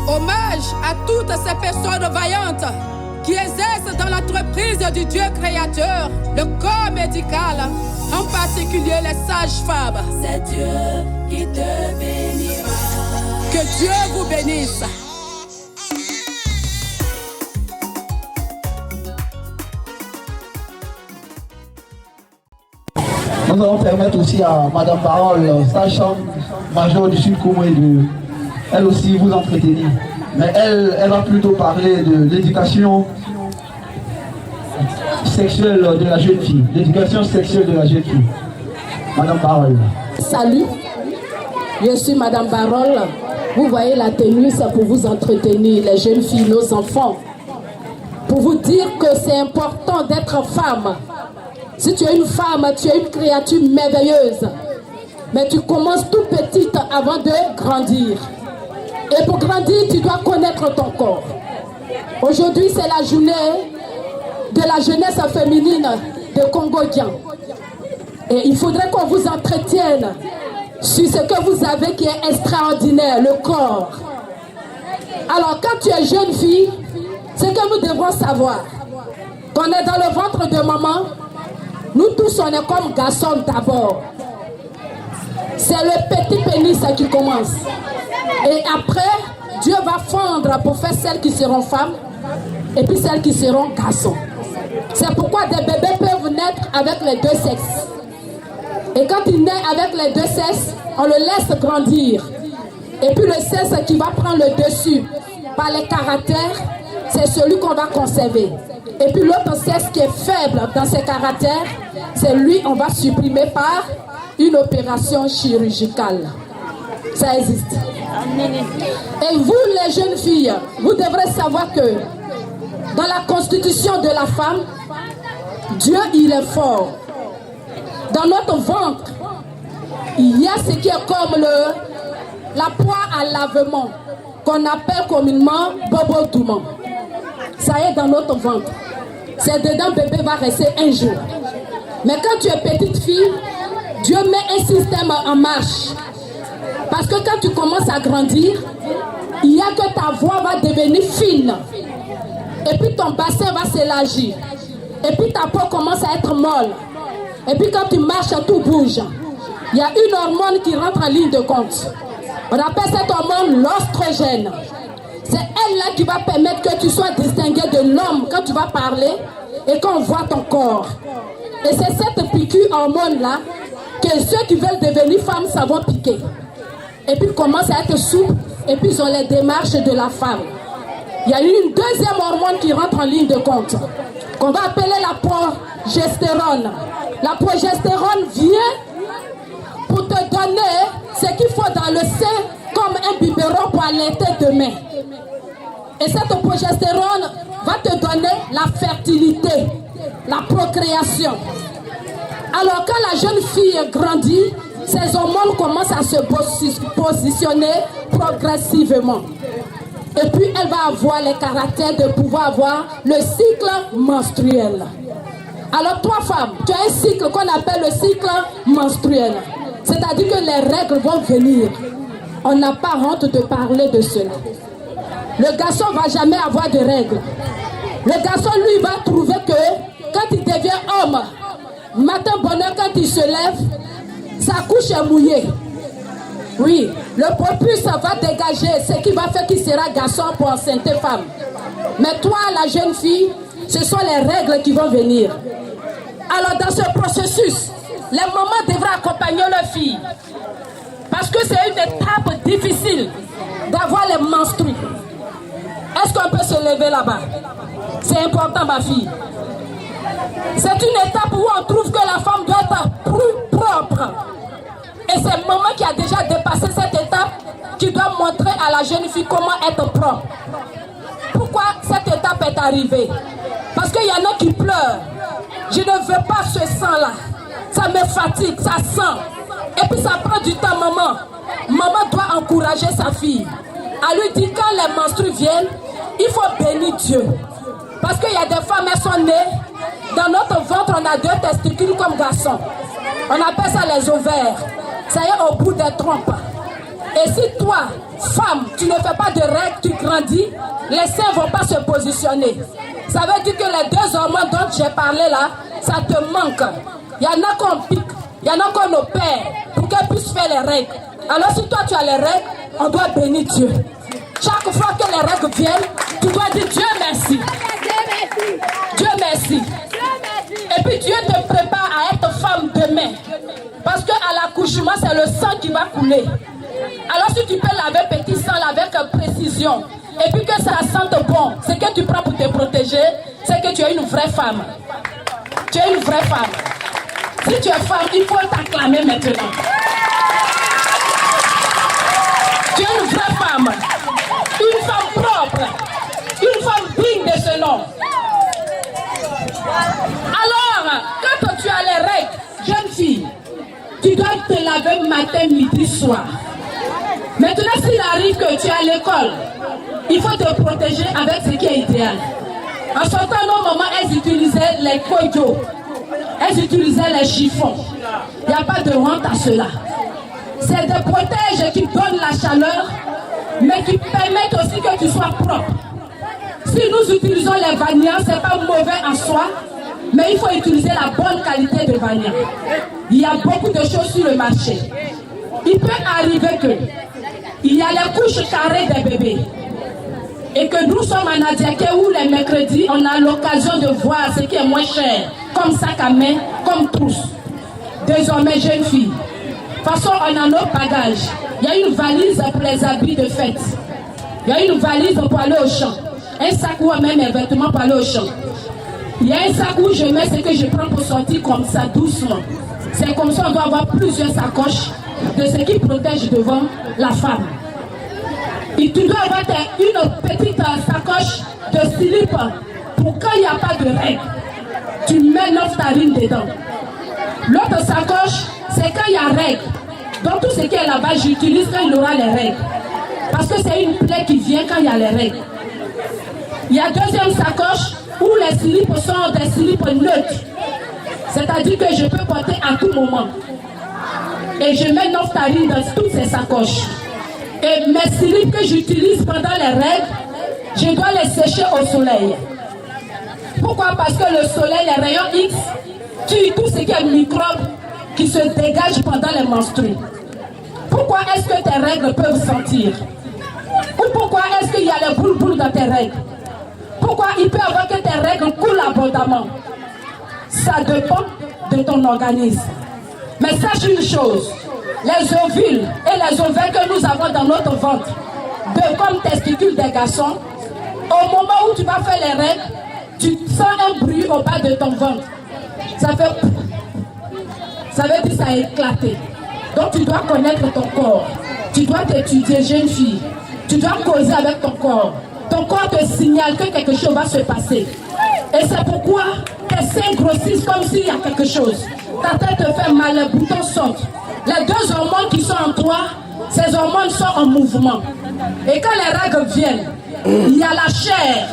Hommage à toutes ces personnes vaillantes qui exercent dans l'entreprise du Dieu créateur, le corps médical, en particulier les sages-femmes. C'est Dieu qui te bénira. Que Dieu vous bénisse. Nous allons permettre aussi à Madame Parole, sage-femme majeure du Sud Congo, de elle aussi vous entretenir. Mais elle va plutôt parler de l'éducation sexuelle de la jeune fille. L'éducation sexuelle de la jeune fille. Madame Parole. Salut, je suis Madame Parole. Vous voyez la tenue, c'est pour vous entretenir, les jeunes filles, nos enfants. Pour vous dire que c'est important d'être femme. Si tu es une femme, tu es une créature merveilleuse. Mais tu commences tout petite avant de grandir. Et pour grandir, tu dois connaître ton corps. Aujourd'hui, c'est la journée de la jeunesse féminine de Congo-Guian. Et il faudrait qu'on vous entretienne sur ce que vous avez qui est extraordinaire, le corps. Alors, quand tu es jeune fille, ce que nous devons savoir, qu'on est dans le ventre de maman, nous tous, on est comme garçons d'abord. C'est le petit pénis qui commence. Et après, Dieu va fondre pour faire celles qui seront femmes et puis celles qui seront garçons. C'est pourquoi des bébés peuvent naître avec les deux sexes. Et quand il naît avec les deux sexes, on le laisse grandir. Et puis le sexe qui va prendre le dessus par les caractères, c'est celui qu'on va conserver. Et puis l'autre sexe qui est faible dans ses caractères, c'est lui qu'on va supprimer par une opération chirurgicale. Ça existe. Et vous les jeunes filles, vous devrez savoir que dans la constitution de la femme, Dieu il est fort. Dans notre ventre, il y a ce qui est comme la poire à lavement, qu'on appelle communément bobo douman. Ça est dans notre ventre. C'est dedans, bébé va rester un jour. Mais quand tu es petite fille, Dieu met un système en marche. Parce que quand tu commences à grandir, il y a que ta voix va devenir fine. Et puis ton bassin va s'élargir. Et puis ta peau commence à être molle. Et puis quand tu marches, tout bouge. Il y a une hormone qui rentre en ligne de compte. On appelle cette hormone l'oestrogène. C'est elle-là qui va permettre que tu sois distingué de l'homme quand tu vas parler et qu'on voit ton corps. Et c'est cette piqûre hormone-là que ceux qui veulent devenir femmes, ça va piquer. Et puis ils commencent à être souples et puis ils ont les démarches de la femme. Il y a une deuxième hormone qui rentre en ligne de compte, qu'on va appeler la progestérone. La progestérone vient pour te donner ce qu'il faut dans le sein comme un biberon pour allaiter demain. Et cette progestérone va te donner la fertilité, la procréation. Alors quand la jeune fille grandit, ses hormones commencent à se positionner progressivement. Et puis elle va avoir les caractères de pouvoir avoir le cycle menstruel. Alors toi femmes, tu as un cycle qu'on appelle le cycle menstruel. C'est-à-dire que les règles vont venir. On n'a pas honte de parler de cela. Le garçon ne va jamais avoir de règles. Le garçon, lui, va trouver que quand il devient homme, matin bonheur, quand il se lève, sa couche est mouillée. Oui, le prépuce va dégager ce qui va faire qu'il sera garçon pour enceinte femme. Mais toi, la jeune fille, ce sont les règles qui vont venir. Alors dans ce processus, les mamans devraient accompagner leurs filles. Parce que c'est une étape difficile d'avoir les menstrues. Est-ce qu'on peut se lever là-bas? C'est important, ma fille. C'est une étape où on trouve que la femme doit être plus propre. Et c'est maman qui a déjà dépassé cette étape qui doit montrer à la jeune fille comment être propre. Pourquoi cette étape est arrivée? Parce qu'il y en a qui pleurent. Je ne veux pas ce sang-là. Ça me fatigue, ça sent. Et puis ça prend du temps, maman. Maman doit encourager sa fille. Elle lui dit quand les menstrues viennent, il faut bénir Dieu. Parce qu'il y a des femmes, elles sont nées. Dans notre ventre, on a 2 testicules comme garçons. On appelle ça les ovaires. Ça y est, au bout des trompes. Et si toi, femme, tu ne fais pas de règles, tu grandis, les seins ne vont pas se positionner. Ça veut dire que les 2 hormones dont j'ai parlé là, ça te manque. Il y en a qu'on pique, il y en a qu'on opère pour qu'elles puissent faire les règles. Alors si toi tu as les règles, on doit bénir Dieu. Chaque fois que les règles viennent, tu dois dire Dieu merci. Dieu merci. Et puis Dieu te prépare à être femme demain. Parce qu'à l'accouchement, c'est le sang qui va couler. Alors si tu peux laver petit sang avec précision, et puis que ça sente bon, ce que tu prends pour te protéger, c'est que tu es une vraie femme. Tu es une vraie femme. Si tu es femme, il faut t'acclamer maintenant. Tu es une vraie femme. Une femme propre. Une femme digne de ce nom. Alors, quand tu as les règles, jeune fille, tu dois te laver matin, midi, soir. Maintenant, s'il arrive que tu es à l'école, il faut te protéger avec ce qui est idéal. En sortant, nos mamans, elles utilisaient les koyo, elles utilisaient les chiffons. Il n'y a pas de honte à cela. C'est des protèges qui donnent la chaleur, mais qui permettent aussi que tu sois propre. Si nous utilisons les vanillas, ce n'est pas mauvais en soi, mais il faut utiliser la bonne qualité de vanilla. Il y a beaucoup de choses sur le marché. Il peut arriver que il y a les couches carrées des bébés. Et que nous sommes en Adiaké où les mercredis, on a l'occasion de voir ce qui est moins cher, comme sac à main, comme trousse. Désormais, jeune fille, de toute façon, on a nos bagages. Il y a une valise pour les habits de fête. Il y a une valise pour aller au champ. Un sac ou même un vêtement pour aller au champ. Il y a un sac où je mets ce que je prends pour sortir comme ça, doucement. C'est comme ça qu'on doit avoir plusieurs sacoches de ce qui protège devant la femme. Et tu dois avoir une petite sacoche de slip pour quand il n'y a pas de règles. Tu mets Noftarine dedans. L'autre sacoche, c'est quand il y a règles. Donc tout ce qui est là-bas, j'utilise quand il y aura les règles. Parce que c'est une plaie qui vient quand il y a les règles. Il y a deuxième sacoche où les slips sont des slips neutres. C'est-à-dire que je peux porter à tout moment. Et je mets Noftarine dans toutes ces sacoches. Et mes slips que j'utilise pendant les règles, je dois les sécher au soleil. Pourquoi? Parce que le soleil, les rayons X, tuent tout ce qui est microbes qui se dégagent pendant les menstrues. Pourquoi est-ce que tes règles peuvent sentir? Ou pourquoi est-ce qu'il y a les boules dans tes règles? Pourquoi il peut y avoir que tes règles coulent abondamment? Ça dépend de ton organisme. Mais sache une chose, les ovules et les ovaires que nous avons dans notre ventre, comme testicules des garçons, au moment où tu vas faire les règles, tu sens un bruit au bas de ton ventre. Ça veut dire que ça a éclaté. Donc tu dois connaître ton corps. Tu dois t'étudier, jeune fille. Tu dois causer avec ton corps. Ton corps te signale que quelque chose va se passer. Et c'est pourquoi tes seins grossissent comme s'il y a quelque chose. Ta tête te fait mal, les boutons sautent. Les 2 hormones qui sont en toi, ces hormones sont en mouvement. Et quand les règles viennent, il y a la chair,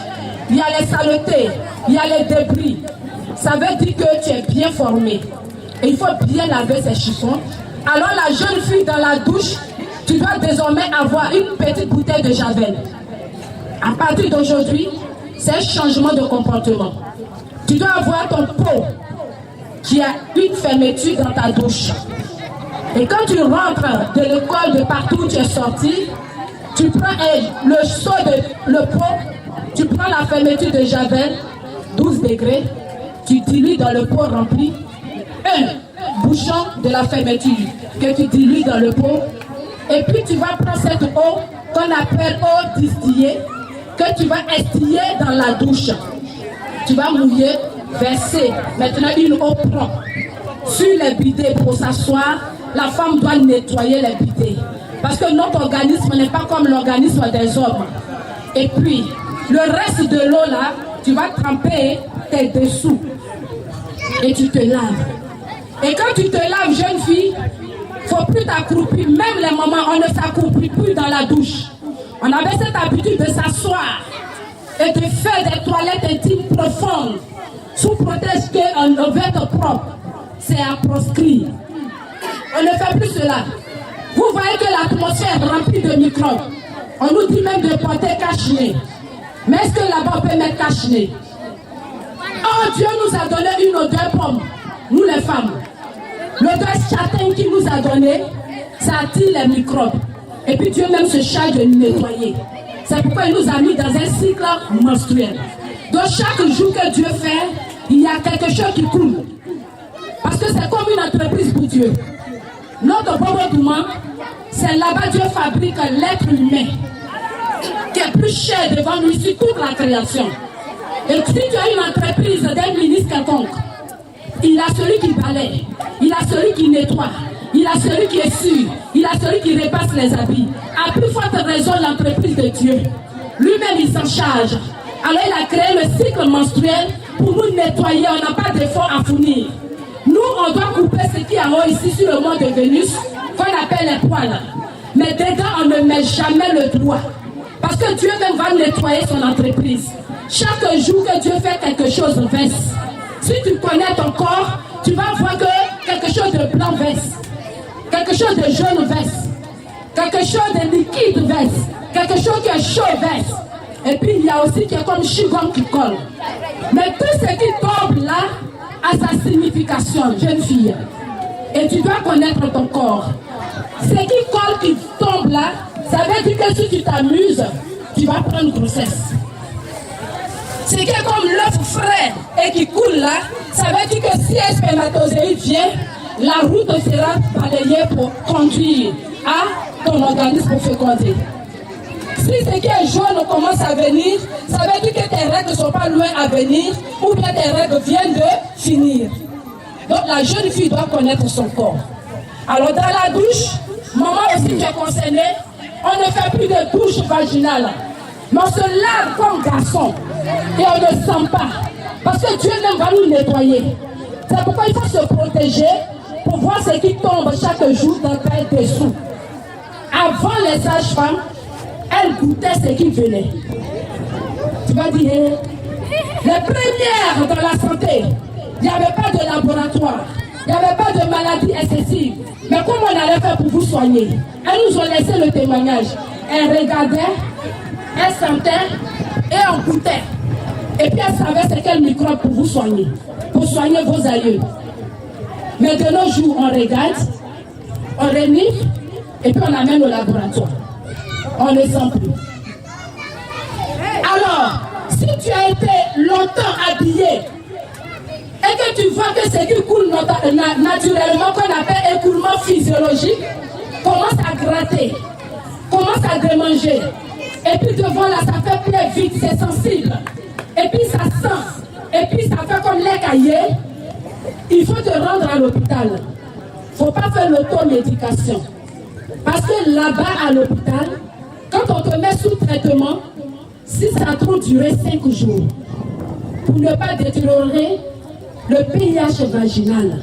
il y a les saletés, il y a les débris. Ça veut dire que tu es bien formé. Et il faut bien laver ces chiffons. Alors la jeune fille dans la douche, tu dois désormais avoir une petite bouteille de javel. À partir d'aujourd'hui, c'est un changement de comportement. Tu dois avoir ton pot qui a une fermeture dans ta douche. Et quand tu rentres de l'école, de partout où tu es sorti, tu prends le seau de le pot, tu prends la fermeture de javel, 12 degrés, tu dilues dans le pot rempli, un bouchon de la fermeture que tu dilues dans le pot, et puis tu vas prendre cette eau qu'on appelle eau distillée, que tu vas estiller dans la douche. Tu vas mouiller, verser maintenant une eau propre sur les bidets pour s'asseoir. La femme doit nettoyer les bidets. Parce que notre organisme n'est pas comme l'organisme des hommes. Et puis, le reste de l'eau là, tu vas tremper tes dessous. Et tu te laves. Et quand tu te laves, jeune fille, il ne faut plus t'accroupir. Même les mamans, on ne s'accroupit plus dans la douche. On avait cette habitude de s'asseoir et de faire des toilettes intimes profondes sous prétexte qu'on veut être propre. C'est à proscrire. On ne fait plus cela. Vous voyez que l'atmosphère est remplie de microbes. On nous dit même de porter cache-nez. Mais est-ce que là-bas on peut mettre cache-nez? Oh, Dieu nous a donné une odeur pomme, nous les femmes. L'odeur châtaigne qu'il nous a donné, ça attire les microbes. Et puis Dieu même se charge de nous nettoyer. C'est pourquoi il nous a mis dans un cycle menstruel. Donc chaque jour que Dieu fait, il y a quelque chose qui coule. Parce que c'est comme une entreprise pour Dieu. Notre Bobo-Douma, c'est là-bas Dieu fabrique l'être humain qui est plus cher devant lui sur toute la création. Et si tu as une entreprise d'un ministre quelconque, il a celui qui balaye, il a celui qui nettoie, il a celui qui est sûr, il a celui qui repasse les habits. À plus forte raison, l'entreprise de Dieu. Lui-même, il s'en charge. Alors, il a créé le cycle menstruel pour nous nettoyer. On n'a pas d'effort à fournir. Nous, on doit couper ce qui est en haut ici sur le mont de Vénus, qu'on appelle les poils. Mais dedans, on ne met jamais le doigt. Parce que Dieu même va nettoyer son entreprise. Chaque jour que Dieu fait quelque chose, verse. Si tu connais ton corps, tu vas voir que quelque chose de blanc verse. Quelque chose de jaune verse. Quelque chose de liquide verse. Quelque chose qui est chaud verse. Et puis il y a aussi qui est comme chigong qui colle. Mais tout ce qui tombe là a sa signification, jeune fille. Et tu dois connaître ton corps. Ce qui colle, qui tombe là, ça veut dire que si tu t'amuses, tu vas prendre grossesse. Ce qui est comme l'œuf frais et qui coule là, ça veut dire que si un spermatozoïde vient, la route sera balayée pour conduire à ton organisme pour féconder. Si ce qui est jaune commence à venir, ça veut dire que tes règles ne sont pas loin à venir ou bien tes règles viennent de finir. Donc la jeune fille doit connaître son corps. Alors dans la douche, maman aussi qui est concernée, on ne fait plus de douche vaginale. Mais on se lave comme garçon et on ne sent pas. Parce que Dieu même va nous nettoyer. C'est pourquoi il faut se protéger pour voir ce qui tombe chaque jour dans tes dessous. Avant les sages-femmes, elles goûtaient ce qui venait. Tu vas dire, les premières dans la santé, il n'y avait pas de laboratoire, il n'y avait pas de maladie excessive. Mais comment on allait faire pour vous soigner? Elles nous ont laissé le témoignage. Elles regardaient, elles sentaient et on goûtait. Et puis elles savaient c'est quel microbe pour vous soigner, pour soigner vos aïeux. Mais de nos jours, on regarde, on renifle et puis on amène au laboratoire. On ne sent plus. Alors, si tu as été longtemps habillé et que tu vois que ce qui coule naturellement, qu'on appelle écoulement physiologique, commence à gratter, commence à démanger. Et puis devant là, ça fait plus vite, c'est sensible. Et puis ça sent. Et puis ça fait comme les cahiers. Il faut te rendre à l'hôpital. Il ne faut pas faire l'automédication. Parce que là-bas à l'hôpital, quand on te met sous traitement, si ça a trop duré 5 jours, pour ne pas détériorer le VIH vaginal.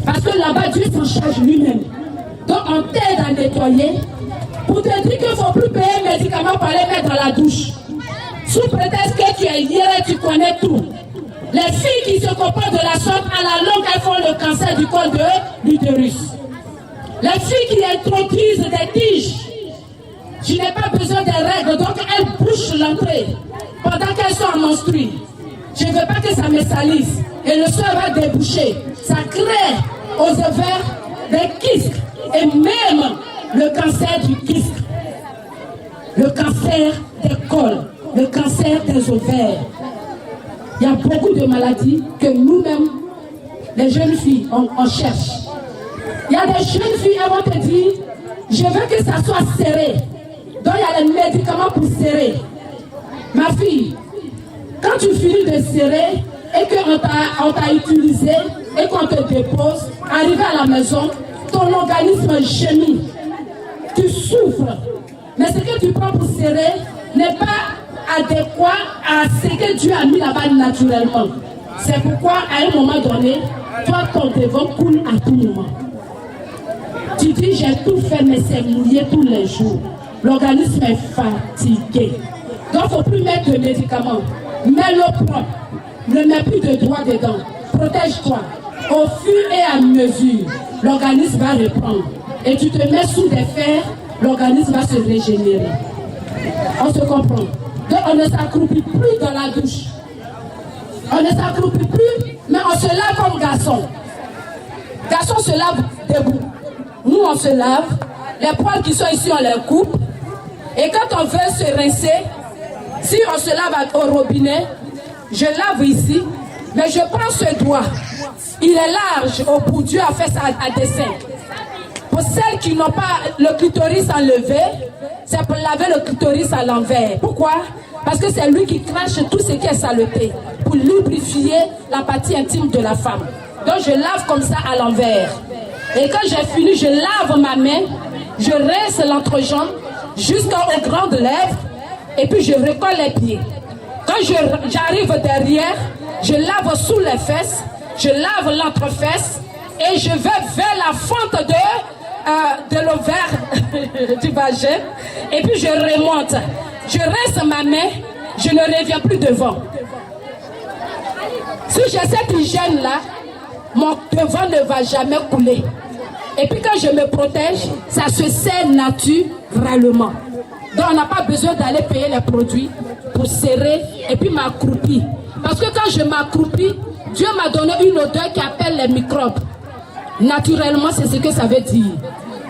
Parce que là-bas, Dieu s'en charge lui-même. Donc on t'aide à nettoyer pour te dire qu'il ne faut plus payer un médicament pour aller mettre dans la douche. Sous prétexte que tu es hier et tu connais tout. Les filles qui se comportent de la sorte, à la longue, elles font le cancer du col de l'utérus. Les filles qui introduisent des tiges, tu n'as pas besoin des règles, donc elles bouchent l'entrée pendant qu'elles sont en menstrues. Je ne veux pas que ça me salisse. Et le sang va déboucher. Ça crée aux ovaires des kystes. Et même le cancer du kyste. Le cancer des cols. Le cancer des ovaires. Il y a beaucoup de maladies que nous-mêmes, les jeunes filles, on cherche. Il y a des jeunes filles, elles vont te dire, je veux que ça soit serré. Donc il y a les médicaments pour serrer. Ma fille, quand tu finis de serrer et qu'on t'a utilisé et qu'on te dépose, arrivé à la maison, ton organisme gémit. Tu souffres. Mais ce que tu prends pour serrer n'est pas adéquat à ce que Dieu a mis là-bas naturellement. C'est pourquoi à un moment donné, toi ton devant coule à tout moment. Tu dis j'ai tout fait mais c'est mouillé tous les jours. L'organisme est fatigué. Donc il ne faut plus mettre de médicaments. Mets l'eau propre. Ne mets plus de doigts dedans. Protège-toi. Au fur et à mesure, l'organisme va reprendre. et tu te mets sous des fers, l'organisme va se régénérer. On se comprend. Donc on ne s'accroupit plus dans la douche. On ne s'accroupit plus, mais on se lave comme garçon. Garçon se lave debout. Nous on se lave. Les poils qui sont ici on les coupe. Et quand on veut se rincer, si on se lave au robinet, je lave ici, mais je prends ce doigt. Il est large au bout. Dieu a fait ça à dessein. Pour celles qui n'ont pas le clitoris enlevé, c'est pour laver le clitoris à l'envers. Pourquoi? Parce que c'est lui qui crache tout ce qui est saleté, pour lubrifier la partie intime de la femme. Donc je lave comme ça à l'envers. Et quand j'ai fini, je lave ma main, je rince l'entrejambe jusqu'aux grandes lèvres, et puis je recolle les pieds. Quand j'arrive derrière, je lave sous les fesses, je lave l'entrefesse, et je vais vers la fente de l'ovaire du vagin, et puis je remonte. Je rince ma main, je ne reviens plus devant. Si j'ai cette hygiène-là, mon devant ne va jamais couler. Et puis quand je me protège, ça se sert naturellement. Donc on n'a pas besoin d'aller payer les produits pour serrer et puis m'accroupir. Parce que quand je m'accroupis, Dieu m'a donné une odeur qui appelle les microbes. Naturellement, c'est ce que ça veut dire.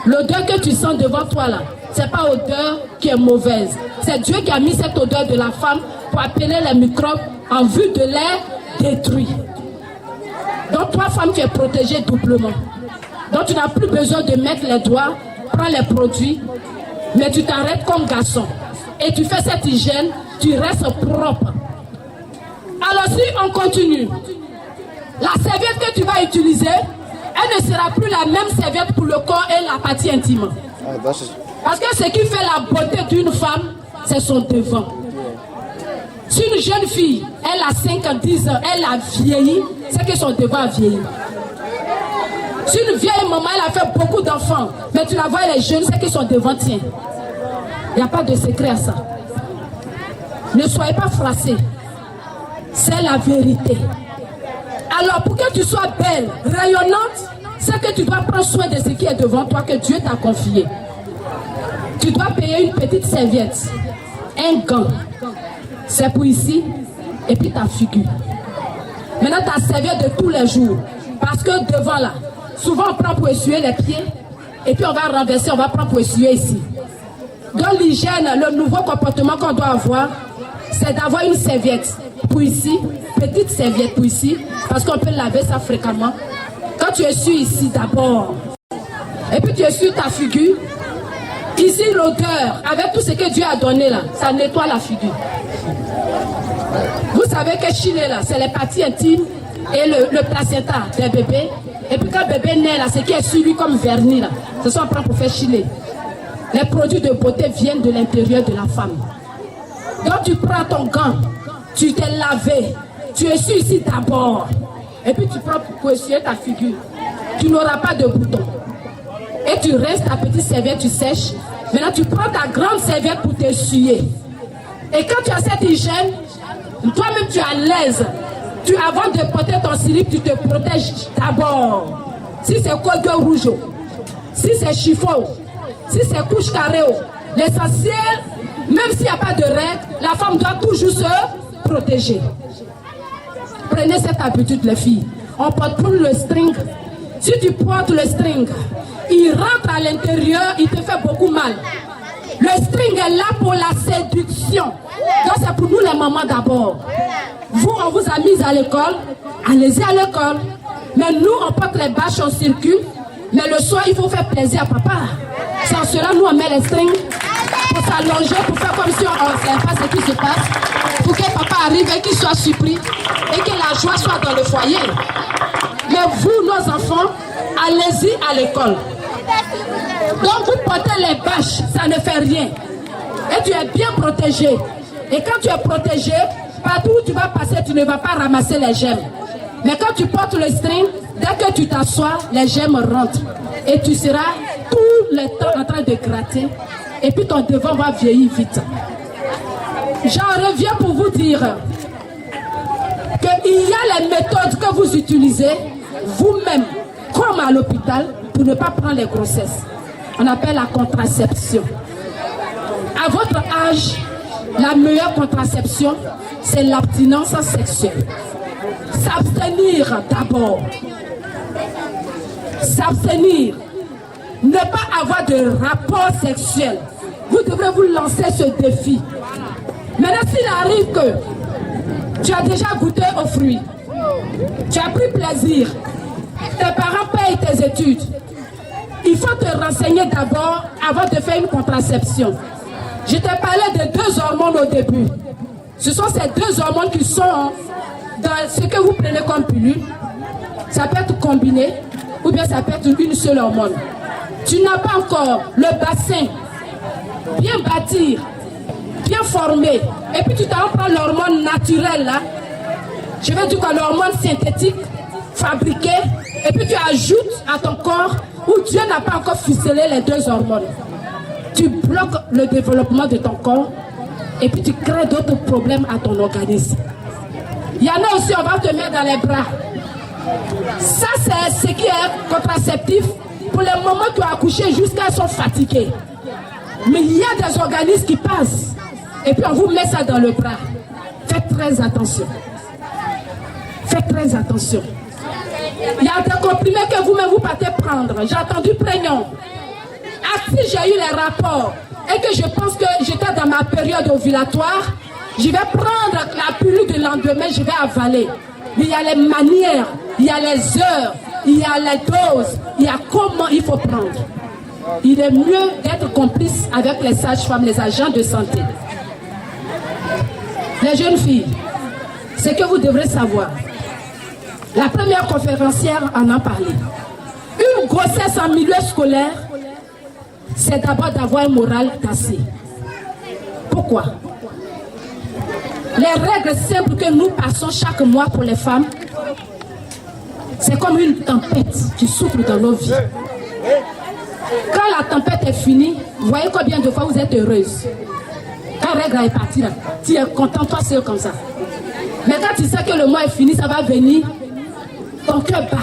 L'odeur que tu sens devant toi là, c'est pas odeur qui est mauvaise. C'est Dieu qui a mis cette odeur de la femme pour appeler les microbes en vue de les détruire. Donc toi, femme, tu es protégée doublement. Donc tu n'as plus besoin de mettre les doigts, prends les produits, mais tu t'arrêtes comme garçon. Et tu fais cette hygiène, tu restes propre. Alors si on continue, la serviette que tu vas utiliser, elle ne sera plus la même serviette pour le corps et la partie intime. Parce que ce qui fait la beauté d'une femme, c'est son devant. Si une jeune fille, elle a 5 ans, 10 ans, elle a vieilli, c'est que son devant a vieilli. Si une vieille maman, elle a fait beaucoup d'enfants, mais tu la vois, elle est jeune, c'est que son devant tient. Il n'y a pas de secret à ça. Ne soyez pas froissés. C'est la vérité. Alors pour que tu sois belle, rayonnante, c'est que tu dois prendre soin de ce qui est devant toi, que Dieu t'a confié. Tu dois payer une petite serviette, un gant, c'est pour ici, et puis ta figure. Maintenant ta serviette de tous les jours, parce que devant là, souvent on prend pour essuyer les pieds, et puis on va renverser, on va prendre pour essuyer ici. Donc l'hygiène, le nouveau comportement qu'on doit avoir, c'est d'avoir une serviette pour ici, petite serviette pour ici, parce qu'on peut laver ça fréquemment. Quand tu essuies ici d'abord, et puis tu essuies ta figure, ici l'odeur, avec tout ce que Dieu a donné là, ça nettoie la figure. Vous savez que chiner là, c'est les parties intimes et le placenta des bébés. Et puis quand le bébé naît là, ce qui est suivi comme vernis là, ce sont prêts pour faire chiner. Les produits de beauté viennent de l'intérieur de la femme. Donc tu prends ton gant, tu t'es lavé, tu essuies ici d'abord. Et puis tu prends pour essuyer ta figure. Tu n'auras pas de boutons. Et tu restes ta petite serviette, tu sèches. Maintenant tu prends ta grande serviette pour t'essuyer. Et quand tu as cette hygiène, toi-même tu es à l'aise. Avant de porter ton slip, tu te protèges d'abord. Si c'est col de rouge, si c'est chiffon, si c'est couche carrée, l'essentiel, même s'il n'y a pas de règles, la femme doit toujours se protéger. Prenez cette habitude, les filles. On porte plus le string. Si tu portes le string, il rentre à l'intérieur, il te fait beaucoup mal. Le string est là pour la séduction. Donc c'est pour nous les mamans d'abord. Vous, on vous a mis à l'école, allez-y à l'école. Mais nous, on porte les bâches, on circule. Mais le soir, il faut faire plaisir à papa. Sans cela, nous, on met les strings pour s'allonger, pour faire comme si on ne sait pas ce qui se passe. Pour que papa arrive et qu'il soit surpris et que la joie soit dans le foyer. Mais vous, nos enfants, allez-y à l'école. Donc, vous portez les bâches, ça ne fait rien. Et tu es bien protégé. Et quand tu es protégé, partout où tu vas passer, tu ne vas pas ramasser les gemmes. Mais quand tu portes le string, dès que tu t'assois, les gemmes rentrent. Et tu seras tout le temps en train de gratter. Et puis ton devant va vieillir vite. J'en reviens pour vous dire qu'il y a les méthodes que vous utilisez vous-même, comme à l'hôpital, pour ne pas prendre les grossesses. on appelle la contraception. À votre âge, la meilleure contraception, c'est l'abstinence sexuelle. S'abstenir d'abord. S'abstenir. Ne pas avoir de rapport sexuel. Vous devrez vous lancer ce défi. Maintenant, s'il arrive que tu as déjà goûté aux fruits, tu as pris plaisir, tes parents payent tes études, il faut te renseigner d'abord avant de faire une contraception. Je t'ai parlé de 2 hormones au début. Ce sont ces 2 hormones qui sont dans ce que vous prenez comme pilule. Ça peut être combiné ou bien ça peut être une seule hormone. Tu n'as pas encore le bassin bien bâti, bien formé, et puis tu t'en prends l'hormone naturelle là. Je veux dire que l'hormone synthétique, fabriquée, et puis tu ajoutes à ton corps où Dieu n'a pas encore ficelé les 2 hormones. Tu bloques le développement de ton corps et puis tu crées d'autres problèmes à ton organisme. Il y en a aussi, on va te mettre dans les bras. Ça, c'est ce qui est contraceptif pour les moments où tu as accouché jusqu'à ce qu'ils sont fatigués. Mais il y a des organismes qui passent et puis on vous met ça dans le bras. Faites très attention. Faites très attention. Il y a des comprimés que vous-même vous partez prendre. J'ai entendu prénom. Si j'ai eu les rapports et que je pense que j'étais dans ma période ovulatoire, je vais prendre la pilule du lendemain, je vais avaler. Mais il y a les manières, il y a les heures, il y a les doses, il y a comment il faut prendre. Il est mieux d'être complice avec les sages-femmes, les agents de santé. Les jeunes filles, ce que vous devrez savoir, la première conférencière en a parlé. Une grossesse en milieu scolaire, c'est d'abord d'avoir un moral cassé. Pourquoi? Les règles simples que nous passons chaque mois pour les femmes, c'est comme une tempête qui souffle dans nos vies. Quand la tempête est finie, vous voyez combien de fois vous êtes heureuse. Quand la règle est partie, là, tu es content, toi seul comme ça. Mais quand tu sais que le mois est fini, ça va venir, ton cœur bat.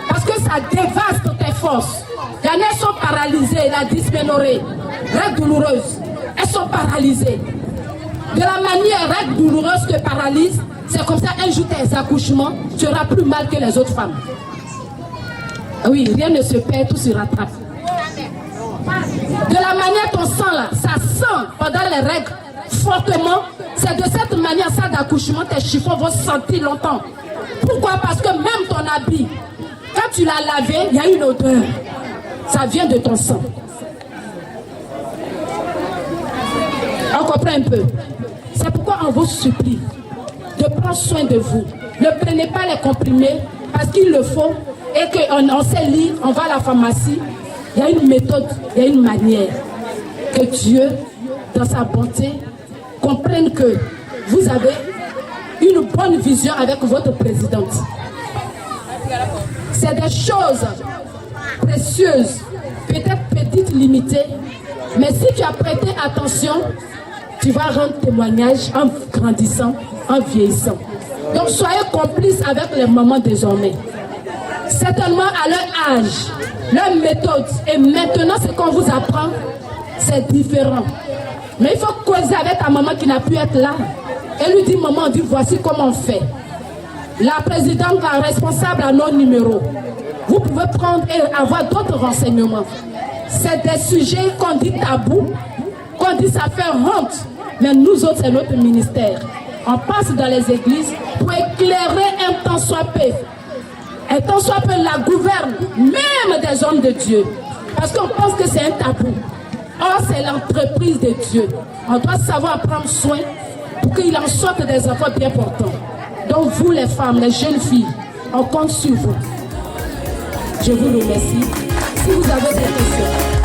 Parce que ça dévaste tes forces. Il y en a qui sont paralysées, la dysménorrhée, règles douloureuses. Elles sont paralysées. De la manière règles douloureuses te paralysent, c'est comme ça un jour tes accouchements, tu auras plus mal que les autres femmes. Oui, rien ne se perd, tout se rattrape. De la manière ton sang là, ça sent pendant les règles fortement, c'est de cette manière ça d'accouchement, tes chiffons vont sentir longtemps. Pourquoi? Parce que même ton habit, quand tu l'as lavé, il y a une odeur. Ça vient de ton sang. On comprend un peu. C'est pourquoi on vous supplie de prendre soin de vous. Ne prenez pas les comprimés parce qu'il le faut et qu'on sait lire, on va à la pharmacie. Il y a une méthode, il y a une manière que Dieu, dans sa bonté, comprenne que vous avez une bonne vision avec votre présidente. C'est des choses précieuses, peut-être petites, limitées, mais si tu as prêté attention, tu vas rendre témoignage en grandissant, en vieillissant. Donc soyez complices avec les mamans désormais. Certainement à leur âge, leur méthode, et maintenant ce qu'on vous apprend, c'est différent. Mais il faut causer avec ta maman qui n'a pu être là. Et lui dit, maman, dit, voici comment on fait. La présidente, la responsable à nos numéros. Vous pouvez prendre et avoir d'autres renseignements. C'est des sujets qu'on dit tabou, qu'on dit ça fait honte. Mais nous autres, c'est notre ministère. On passe dans les églises pour éclairer un tant soit peu. Un tant soit peu la gouverne, même des hommes de Dieu. Parce qu'on pense que c'est un tabou. Or, c'est l'entreprise de Dieu. On doit savoir prendre soin pour qu'il en sorte des enfants bien portants. Donc vous, les femmes, les jeunes filles, on compte sur vous. Je vous remercie. Si vous avez des questions.